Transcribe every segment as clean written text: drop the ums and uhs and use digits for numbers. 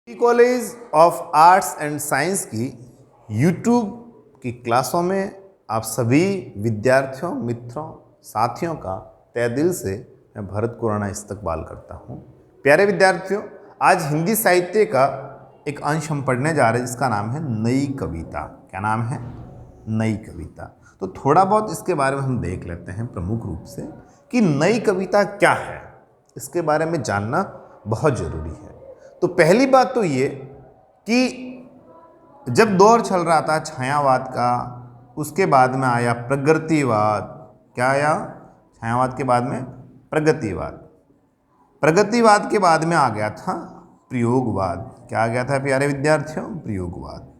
College of arts and science की YouTube की क्लासों में आप सभी विद्यार्थियों, मित्रों, साथियों का तहे दिल से मैं भरत खुराना इस्तकबाल करता हूँ। प्यारे विद्यार्थियों, आज हिंदी साहित्य का एक अंश हम पढ़ने जा रहे हैं जिसका नाम है नई कविता। क्या नाम है? नई कविता। तो थोड़ा बहुत इसके बारे में हम देख लेते हैं प्रमुख रूप से कि नई कविता क्या है। इसके बारे में जानना बहुत ज़रूरी है। तो पहली बात तो ये कि जब दौर चल रहा था छायावाद का, उसके बाद में आया प्रगतिवाद। क्या आया? छायावाद के बाद में प्रगतिवाद। प्रगतिवाद के बाद में आ गया था प्रयोगवाद। क्या आ गया था प्यारे विद्यार्थियों? प्रयोगवाद।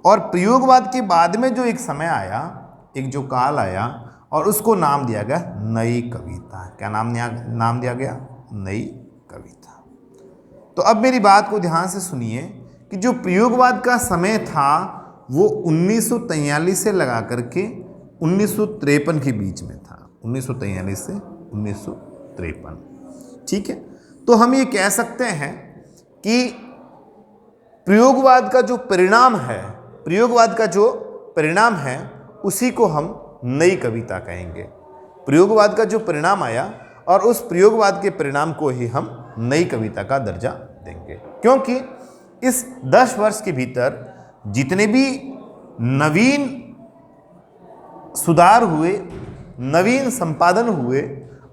और प्रयोगवाद के बाद में जो एक समय आया, एक जो काल आया, और उसको नाम दिया गया नई कविता। क्या नाम दिया गया? नई कविता। तो अब मेरी बात को ध्यान से सुनिए कि जो प्रयोगवाद का समय था वो 1943 से लगा करके 1953 के बीच में था। 1943 से 1953। ठीक है। तो हम ये कह सकते हैं कि प्रयोगवाद का जो परिणाम है उसी को हम नई कविता कहेंगे। प्रयोगवाद का जो परिणाम आया और उस प्रयोगवाद के परिणाम को ही हम नई कविता का दर्जा देंगे, क्योंकि इस 10 वर्ष के भीतर जितने भी नवीन सुधार हुए, नवीन संपादन हुए,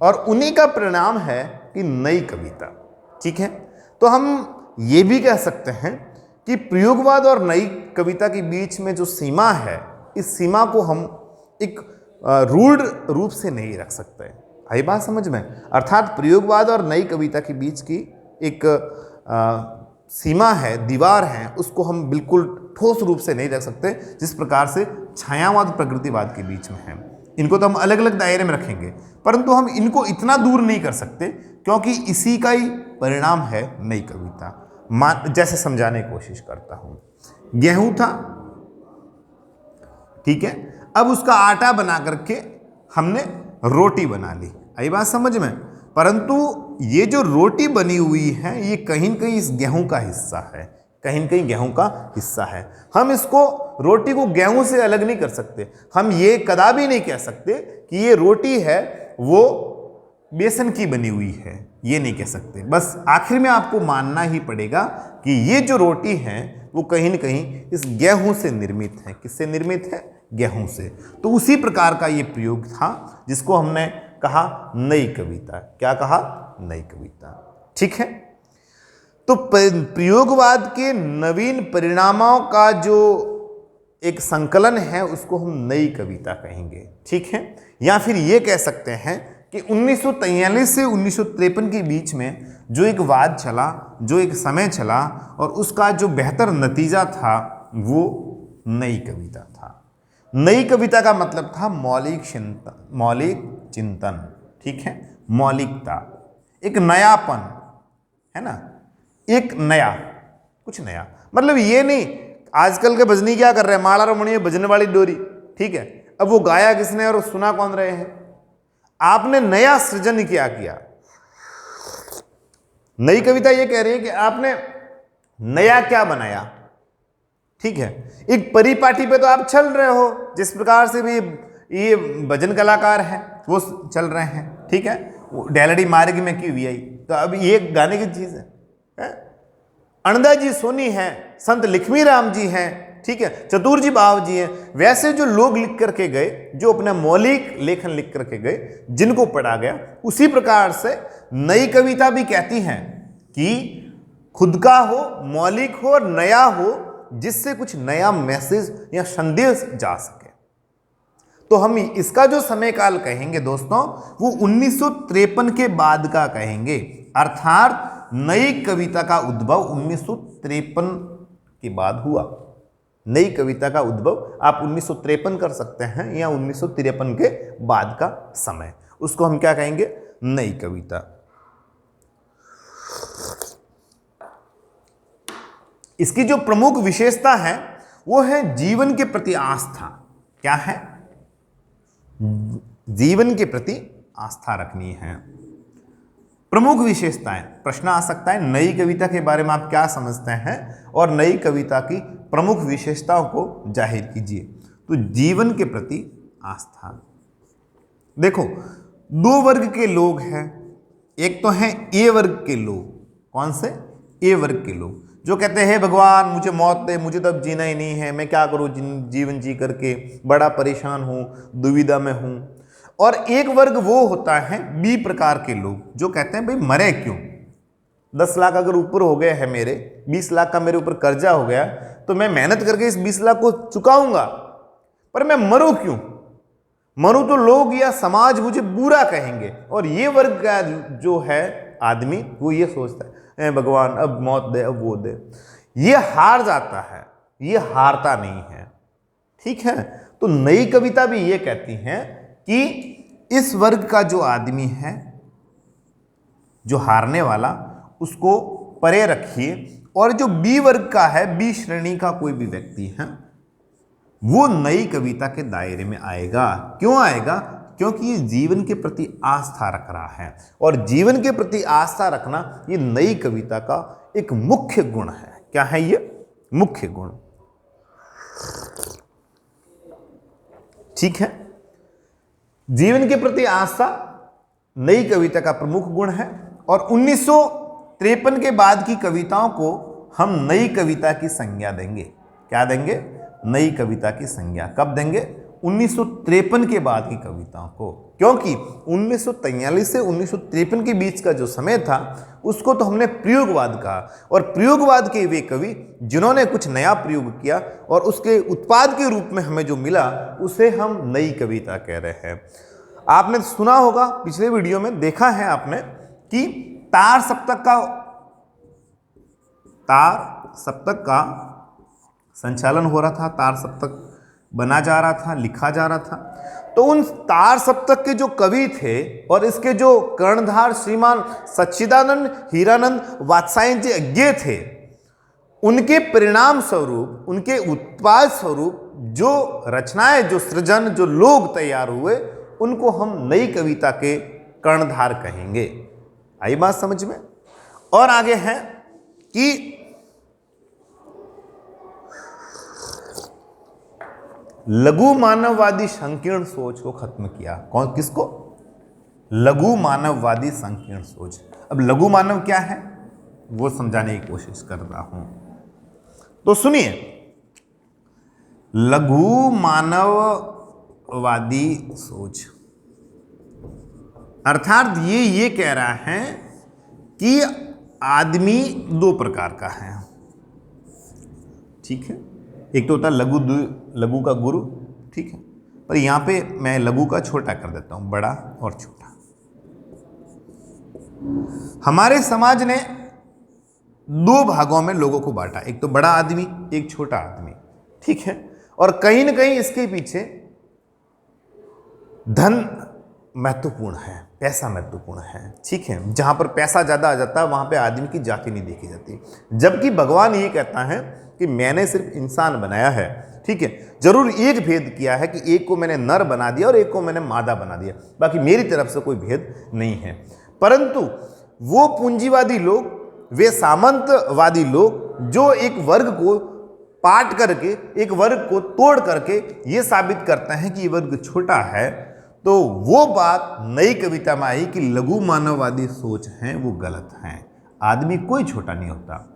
और उन्हीं का परिणाम है कि नई कविता। ठीक है। तो हम ये भी कह सकते हैं कि प्रयोगवाद और नई कविता के बीच में जो सीमा है, इस सीमा को हम एक रूढ़ रूप से नहीं रख सकते। आई बात समझ में? अर्थात प्रयोगवाद और नई कविता के बीच की एक सीमा है, दीवार है, उसको हम बिल्कुल ठोस रूप से नहीं रख सकते जिस प्रकार से छायावाद प्रकृतिवाद के बीच में है। इनको तो हम अलग अलग दायरे में रखेंगे, परंतु हम इनको इतना दूर नहीं कर सकते क्योंकि इसी का ही परिणाम है नई कविता। जैसे समझाने की कोशिश करता हूं। गेहूं था, ठीक है, अब उसका आटा बना करके हमने रोटी बना ली। आई बात समझ में? परंतु ये जो रोटी बनी हुई है ये कहीं न कहीं इस गेहूं का हिस्सा है, कहीं न कहीं गेहूं का हिस्सा है। हम इसको रोटी को गेहूं से अलग नहीं कर सकते। हम ये कदापि नहीं कह सकते कि ये रोटी है वो बेसन की बनी हुई है, ये नहीं कह सकते। बस आखिर में आपको मानना ही पड़ेगा कि ये जो रोटी है वो कहीं न कहीं इस गेहूं से निर्मित है। किससे निर्मित है? गेहूं से। तो उसी प्रकार का ये प्रयोग था जिसको हमने कहा नई कविता। क्या कहा? नई कविता। ठीक है। तो प्रयोगवाद के नवीन परिणामों का जो एक संकलन है उसको हम नई कविता कहेंगे। ठीक है। या फिर ये कह सकते हैं कि 1943 से 1953 के बीच में जो एक वाद चला, जो एक समय चला, और उसका जो बेहतर नतीजा था वो नई कविता था। नई कविता का मतलब था मौलिक चिंतन। ठीक है। मौलिकता, एक नयापन, है ना, एक नया, कुछ नया। मतलब ये नहीं आजकल के भजनी क्या कर रहे हैं, माला रमणीय भजन वाली डोरी। ठीक है। अब वो गाया किसने और सुना कौन रहे हैं? आपने नया सृजन क्या किया। नई कविता ये कह रही है कि आपने नया क्या बनाया। ठीक है। एक परिपाटी पे तो आप चल रहे हो, जिस प्रकार से भी ये भजन कलाकार हैं वो चल रहे हैं। ठीक है। डैलडी मार्ग में की हुई आई, तो अब ये गाने की चीज है। अणदा जी सोनी हैं, संत लक्ष्मी राम जी हैं, ठीक है, चतुर जी बाव जी हैं। वैसे जो लोग लिख करके गए, जो अपना मौलिक लेखन लिख करके गए, जिनको पढ़ा गया, उसी प्रकार से नई कविता भी कहती हैं कि खुद का हो, मौलिक हो और नया हो, जिससे कुछ नया मैसेज या संदेश जा सके। तो हम इसका जो समय काल कहेंगे दोस्तों, वो 1953 के बाद का कहेंगे। अर्थात नई कविता का उद्भव 1953 के बाद हुआ। नई कविता का उद्भव आप 1953 कर सकते हैं या 1953 के बाद का समय, उसको हम क्या कहेंगे? नई कविता। इसकी जो प्रमुख विशेषता है वो है जीवन के प्रति आस्था। क्या है? जीवन के प्रति आस्था रखनी है। प्रमुख विशेषताएं, प्रश्न आ सकता है नई कविता के बारे में आप क्या समझते हैं और नई कविता की प्रमुख विशेषताओं को जाहिर कीजिए। तो जीवन के प्रति आस्था। देखो, दो वर्ग के लोग हैं, एक तो हैं ए वर्ग के लोग। कौन से? ए वर्ग के लोग जो कहते हैं भगवान मुझे मौत दे, मुझे तो अब जीना ही नहीं है, मैं क्या करूं जीवन जी करके, बड़ा परेशान हूं, दुविधा में हूं। और एक वर्ग वो होता है बी प्रकार के लोग जो कहते हैं भाई मरे क्यों, 10 लाख अगर ऊपर हो गए हैं मेरे, 20 लाख का मेरे ऊपर कर्जा हो गया, तो मैं मेहनत करके इस 20 लाख को चुकाऊंगा, पर मैं मरूं क्यों? मरूं तो लोग या समाज मुझे बुरा कहेंगे। और ये वर्ग का जो है आदमी वो ये सोचता है भगवान अब मौत दे, अब वो दे। ये हार जाता है, ये हारता नहीं है। ठीक है, तो नई कविता भी ये कहती है कि इस वर्ग का जो आदमी है, जो हारने वाला, उसको परे रखिए। और जो बी वर्ग का है, बी श्रेणी का कोई भी व्यक्ति है, वो नई कविता के दायरे में आएगा। क्यों आएगा? क्योंकि ये जीवन के प्रति आस्था रख रहा है, और जीवन के प्रति आस्था रखना ये नई कविता का एक मुख्य गुण है। क्या है ये? मुख्य गुण। ठीक है, जीवन के प्रति आस्था नई कविता का प्रमुख गुण है। और 1953 के बाद की कविताओं को हम नई कविता की संज्ञा देंगे। क्या देंगे? नई कविता की संज्ञा। कब देंगे? 1953 के बाद की कविताओं को, क्योंकि 1943 से 1953 के बीच का जो समय था उसको तो हमने प्रयोगवाद कहा। और प्रयोगवाद के वे कवि जिन्होंने कुछ नया प्रयोग किया और उसके उत्पाद के रूप में हमें जो मिला उसे हम नई कविता कह रहे हैं। आपने सुना होगा, पिछले वीडियो में देखा है आपने कि तार सप्तक का संचालन हो रहा था, तार सप्तक बना जा रहा था, लिखा जा रहा था। तो उन तार सप्तक के जो कवि थे और इसके जो कर्णधार श्रीमान सच्चिदानंद हीरानंद वात्स्यायन जी अज्ञे थे, उनके परिणाम स्वरूप, उनके उत्पाद स्वरूप जो रचनाएं, जो सृजन, जो लोग तैयार हुए, उनको हम नई कविता के कर्णधार कहेंगे। आई बात समझ में? और आगे है कि लघु मानववादी संकीर्ण सोच को खत्म किया। कौन? किसको? लघु मानववादी संकीर्ण सोच। अब लघु मानव क्या है वो समझाने की कोशिश कर रहा हूं, तो सुनिए। लघु मानववादी सोच अर्थात ये कह रहा है कि आदमी दो प्रकार का है। ठीक है, एक तो होता है लघु का गुरु। ठीक है, पर यहां पे मैं लघु का छोटा कर देता हूं, बड़ा और छोटा। हमारे समाज ने दो भागों में लोगों को बांटा, एक तो बड़ा आदमी, एक छोटा आदमी। ठीक है, और कहीं ना कहीं इसके पीछे धन महत्वपूर्ण है, पैसा महत्वपूर्ण है। ठीक है, जहां पर पैसा ज्यादा आ जाता है वहां पे आदमी की जाति नहीं देखी जाती, जबकि भगवान ये कहता है कि मैंने सिर्फ इंसान बनाया है। ठीक है, जरूर एक भेद किया है कि एक को मैंने नर बना दिया और एक को मैंने मादा बना दिया, बाकी मेरी तरफ से कोई भेद नहीं है। परंतु वो पूंजीवादी लोग, वे सामंतवादी लोग जो एक वर्ग को पाट करके, एक वर्ग को तोड़ करके ये साबित करते हैं कि ये वर्ग छोटा है, तो वो बात नई कविता में आई कि लघु मानववादी सोच है वो गलत है। आदमी कोई छोटा नहीं होता।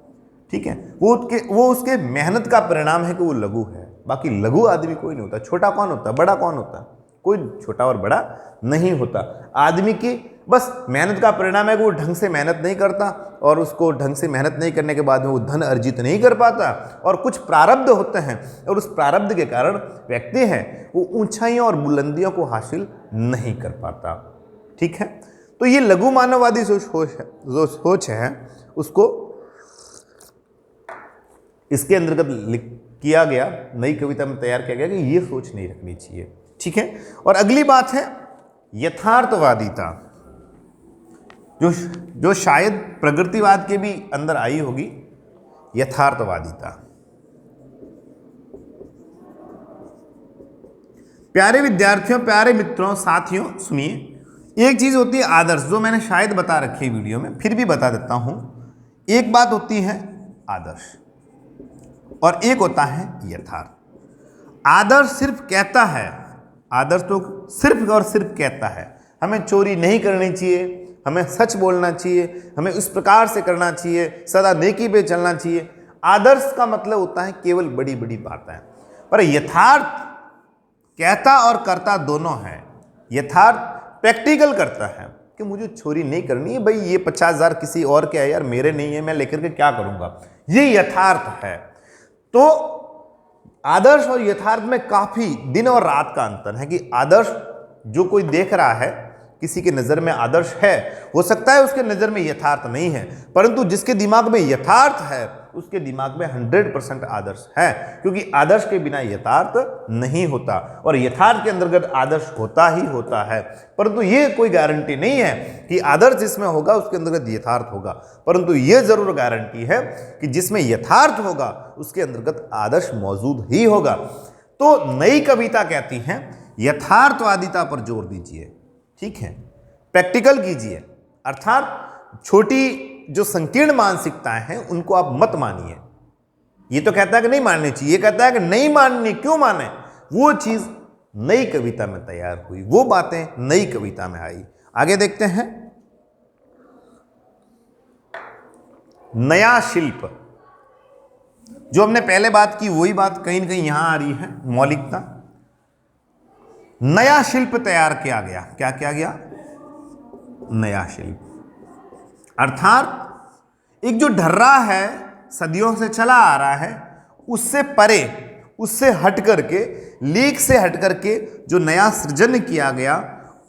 ठीक है, वो उसके मेहनत का परिणाम है कि वो लघु है, बाकी लघु आदमी कोई नहीं होता। छोटा कौन होता है? बड़ा कौन होता है? कोई छोटा और बड़ा नहीं होता। आदमी की बस मेहनत का परिणाम है कि वो ढंग से मेहनत नहीं करता, और उसको ढंग से मेहनत नहीं करने के बाद में वो धन अर्जित नहीं कर पाता, और कुछ प्रारब्ध होते हैं, और उस प्रारब्ध के कारण व्यक्ति है वो ऊंचाइयों और बुलंदियों को हासिल नहीं कर पाता। ठीक है, तो ये लघु मानववादी जो सोच है उसको इसके अंतर्गत किया गया, नई कविता में तैयार किया गया कि ये सोच नहीं रखनी चाहिए। ठीक है, और अगली बात है यथार्थवादिता, जो शायद प्रगतिवाद के भी अंदर आई होगी। यथार्थवादिता, प्यारे विद्यार्थियों, प्यारे मित्रों, साथियों, सुनिए। एक चीज होती है आदर्श, जो मैंने शायद बता रखी है वीडियो में, फिर भी बता देता हूं। एक बात होती है आदर्श और एक होता है यथार्थ। आदर्श सिर्फ कहता है, आदर्श तो सिर्फ और सिर्फ कहता है हमें चोरी नहीं करनी चाहिए, हमें सच बोलना चाहिए, हमें उस प्रकार से करना चाहिए, सदा नेकी पे चलना चाहिए। आदर्श का मतलब होता है केवल बड़ी बड़ी बातें, पर यथार्थ कहता और करता दोनों है। यथार्थ प्रैक्टिकल करता है कि मुझे चोरी नहीं करनी है, भाई ये 50,000 किसी और के है यार, मेरे नहीं है, मैं लेकर के क्या करूंगा, ये यथार्थ है। तो आदर्श और यथार्थ में काफी दिन और रात का अंतर है कि आदर्श जो कोई देख रहा है, किसी के नजर में आदर्श है, हो सकता है उसके नजर में यथार्थ नहीं है, परंतु जिसके दिमाग में यथार्थ है उसके दिमाग में 100% आदर्श है, क्योंकि आदर्श के बिना यथार्थ नहीं होता और यथार्थ के अंतर्गत आदर्श होता ही होता है। परंतु ये कोई गारंटी नहीं है कि आदर्श जिसमें होगा उसके अंतर्गत यथार्थ होगा, परंतु ये जरूर गारंटी है कि जिसमें यथार्थ होगा उसके अंतर्गत आदर्श मौजूद ही होगा। तो नई कविता कहती है यथार्थवादिता पर जोर दीजिए, ठीक है, प्रैक्टिकल कीजिए, अर्थात छोटी जो संकीर्ण मानसिकताएं हैं उनको आप मत मानिए। ये तो कहता है कि नहीं माननी चाहिए, ये कहता है कि नहीं माननी, क्यों माने, वो चीज नई कविता में तैयार हुई, वो बातें नई कविता में आई। आगे देखते हैं, नया शिल्प, जो हमने पहले बात की वही बात कहीं ना कहीं यहां आ रही है, मौलिकता। नया शिल्प तैयार किया गया, क्या किया गया, नया शिल्प, अर्थात एक जो ढर्रा है सदियों से चला आ रहा है उससे परे, उससे हट करके, लेख से हट करके जो नया सृजन किया गया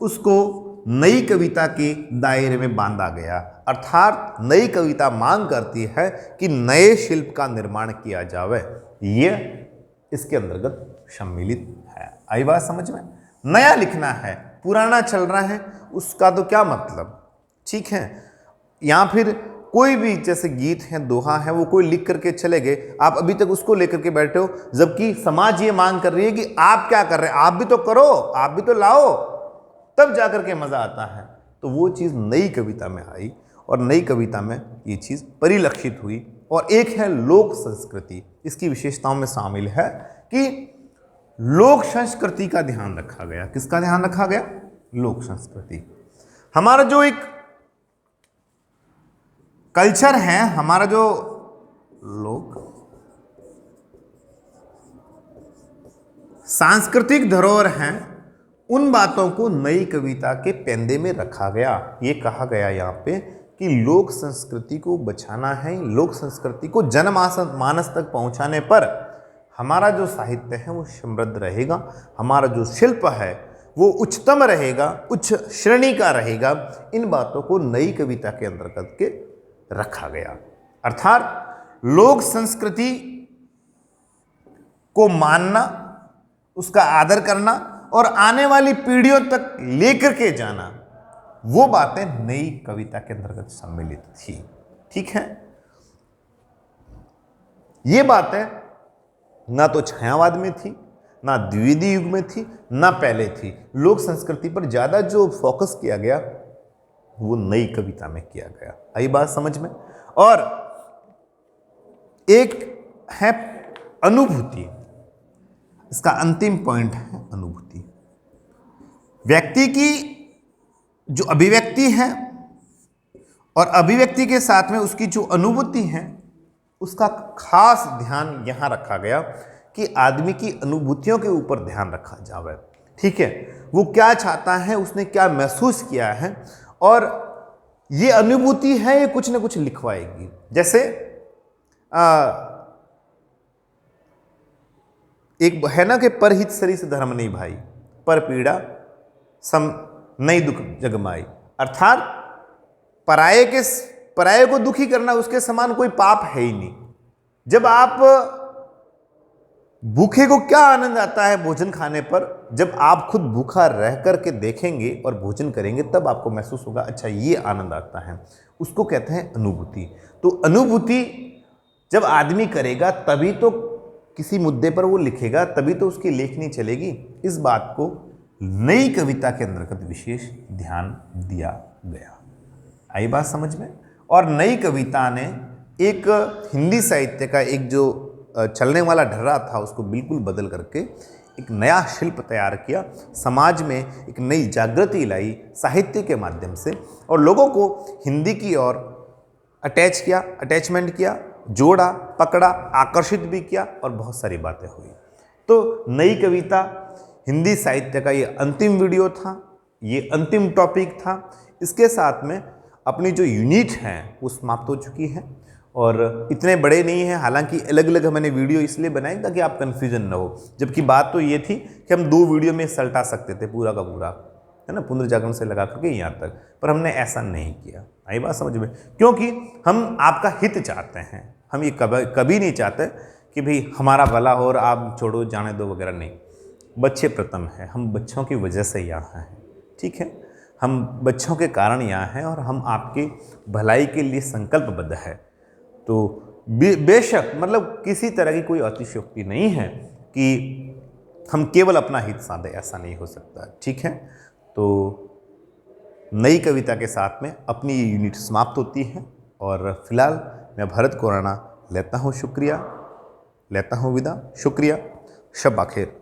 उसको नई कविता के दायरे में बांधा गया। अर्थात नई कविता मांग करती है कि नए शिल्प का निर्माण किया जावे, ये इसके अंतर्गत सम्मिलित है। आई बात समझ में? नया लिखना है, पुराना चल रहा है उसका तो क्या मतलब, ठीक है। या फिर कोई भी जैसे गीत है, दोहा है, वो कोई लिख करके चले गए, आप अभी तक उसको लेकर के बैठे हो, जबकि समाज ये मांग कर रही है कि आप क्या कर रहे हैं, आप भी तो करो, आप भी तो लाओ, तब जाकर के मजा आता है। तो वो चीज नई कविता में आई और नई कविता में ये चीज परिलक्षित हुई। और एक है लोक संस्कृति, इसकी विशेषताओं में शामिल है कि लोक संस्कृति का ध्यान रखा गया। किसका ध्यान रखा गया? लोक संस्कृति। हमारा जो एक कल्चर है, हमारा जो लोक सांस्कृतिक धरोहर है, उन बातों को नई कविता के पेंदे में रखा गया। ये कहा गया यहाँ पे कि लोक संस्कृति को बचाना है, लोक संस्कृति को जनमानस तक पहुंचाने पर हमारा जो साहित्य है वो समृद्ध रहेगा, हमारा जो शिल्प है वो उच्चतम रहेगा, उच्च श्रेणी का रहेगा। इन बातों को नई कविता के अंतर्गत के रखा गया। अर्थात लोक संस्कृति को मानना, उसका आदर करना और आने वाली पीढ़ियों तक लेकर के जाना, वो बातें नई कविता के अंतर्गत सम्मिलित थी, ठीक है। ये बातें ना तो छायावाद में थी, ना द्विवेदी युग में थी, ना पहले थी। लोक संस्कृति पर ज्यादा जो फोकस किया गया वो नई कविता में किया गया। आई बात समझ में? और एक है अनुभूति, इसका अंतिम पॉइंट है अनुभूति। व्यक्ति की जो अभिव्यक्ति है और अभिव्यक्ति के साथ में उसकी जो अनुभूति है, उसका खास ध्यान यहां रखा गया कि आदमी की अनुभूतियों के ऊपर ध्यान रखा जावे, ठीक है। वो क्या चाहता है, उसने क्या महसूस किया है, और ये अनुभूति है, ये कुछ ना कुछ लिखवाएगी। जैसे एक है ना कि परहित सरिस धर्म नहीं भाई, पर पीड़ा सम नहीं दुख जगमाई। अर्थात पराये को दुखी करना उसके समान कोई पाप है ही नहीं। जब आप भूखे को क्या आनंद आता है भोजन खाने पर, जब आप खुद भूखा रह करके देखेंगे और भोजन करेंगे तब आपको महसूस होगा अच्छा ये आनंद आता है, उसको कहते हैं अनुभूति। तो अनुभूति जब आदमी करेगा तभी तो किसी मुद्दे पर वो लिखेगा, तभी तो उसकी लेखनी चलेगी। इस बात को नई कविता के अंतर्गत विशेष ध्यान दिया गया। आई बात समझ में। और नई कविता ने एक हिंदी साहित्य का एक जो चलने वाला ढर्रा था उसको बिल्कुल बदल करके एक नया शिल्प तैयार किया, समाज में एक नई जागृति लाई साहित्य के माध्यम से, और लोगों को हिंदी की ओर अटैचमेंट किया, जोड़ा, पकड़ा, आकर्षित भी किया और बहुत सारी बातें हुई। तो नई कविता हिंदी साहित्य का ये अंतिम वीडियो था, ये अंतिम टॉपिक था। इसके साथ में अपनी जो यूनिट है वो समाप्त हो चुकी है और इतने बड़े नहीं हैं, हालांकि अलग अलग मैंने वीडियो इसलिए बनाई ताकि आप कन्फ्यूजन ना हो, जबकि बात तो ये थी कि हम 2 वीडियो में सल्टा सकते थे पूरा का पूरा, है ना, पुनर्जागरण से लगा करके यहाँ तक, पर हमने ऐसा नहीं किया। आई बात समझ में, क्योंकि हम आपका हित चाहते हैं। हम ये कभी नहीं चाहते कि भाई हमारा भला हो और आप छोड़ो जाने दो वगैरह, नहीं। बच्चे प्रथम है, हम बच्चों की वजह से यहाँ हैं, ठीक है, हम बच्चों के कारण यहाँ हैं और हम आपकी भलाई के लिए संकल्पबद्ध है। तो बेशक मतलब किसी तरह की कोई अतिशयोक्ति नहीं है कि हम केवल अपना हित साधे, ऐसा नहीं हो सकता, ठीक है। तो नई कविता के साथ में अपनी ये यूनिट समाप्त होती है और फिलहाल मैं भरत कोराना लेता हूँ विदा। शुक्रिया, शब बखेर।